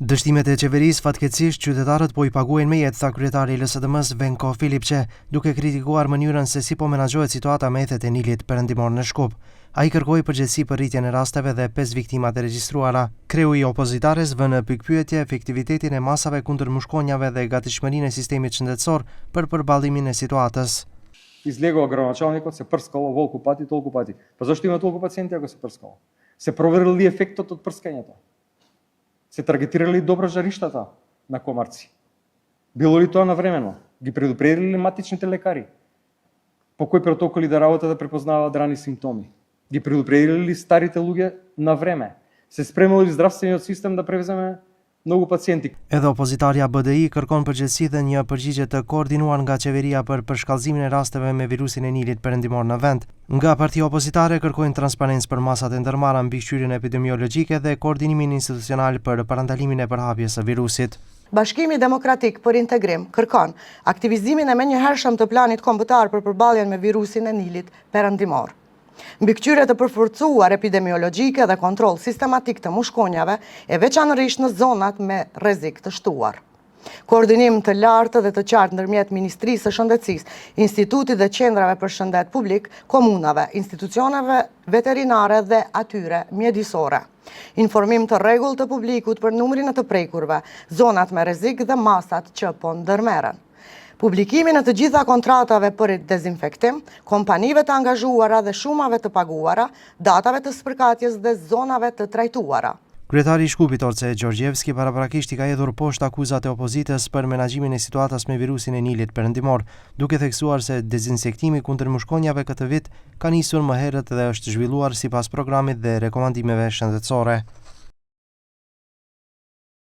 Dështimet e qeverisë fatkeqësisht qytetarët po I paguajnë me jetë, tha kryetari I LSDM-s Venko Filipçe, duke kritikuar mënyrën se si po menaxhohet situata me ethet e Nilit perëndimor në Shkup. Ai kërkoi përgjegjësi për rritjen e rasteve dhe 5 viktimat e regjistruara. Kreu I opozitares vë në pikpyetje efektivitetin e masave kundër mushkonjave dhe gatishmërinë e sistemit shëndetësor për përballimin e situatës. Излегува градоначалникот, се прскало волку пати, толку пати. Па зашто има толку пациенти ако се прскало? Се проверили ли ефектот од прскањето? Се таргетирали добро жариштата на комарци? Било ли тоа навремено? Ги предупредили ли матичните лекари? По кои протоколи да работат да препознаваат рани симптоми? Ги предупредили ли старите луѓе на време? Се спремил ли здравствениот систем да превземе mnogo pacienti. Edhe opozitarja BDI kërkon përgjegjësi dhe një përgjigje të koordinuar nga qeveria për përshkallëzimin e rasteve me virusin e Nilit perëndimor në vend. Nga partia opozitare kërkojnë transparencë për masat e ndërmarra mbi shqyrjen epidemiologjike dhe koordinimin institucional për parandalimin e përhapjes së virusit. Bashkimi Demokratik për Integrim kërkon aktivizimin e menjëhershëm të planit kombëtar për përballjen me virusin e Nilit perëndimor. Mbikëqyrje të përforcuar epidemiologjike dhe kontroll sistematik të mushkonjave e veçanërisht në zonat me rrezik të shtuar. Koordinim të lartë dhe të qartë ndërmjet Ministrisë së Shëndetësisë, Institutit dhe Qendrave për Shëndet Publik, komunave, institucioneve veterinare dhe atyre mjedisore. Informim të rregullt të publikut për numrin e të prekurve, zonat me rrezik dhe masat që po ndërmerren. Publikimin e të gjitha kontratave për dezinfektim, kompanive të angazhuara dhe shumave të paguara, datave të spërkatjes dhe zonave të trajtuara. Kryetari I Shkupit Orce Gjorgjevski paraprakisht I ka hedhur poshtë akuzat e opozitës për menaxhimin e situatës me virusin e Nilit perëndimor, duke theksuar se dezinsektimi kundër mushkonjave këtë vit ka nisur më herët dhe është zhvilluar sipas programit dhe rekomandimeve shëndetësore.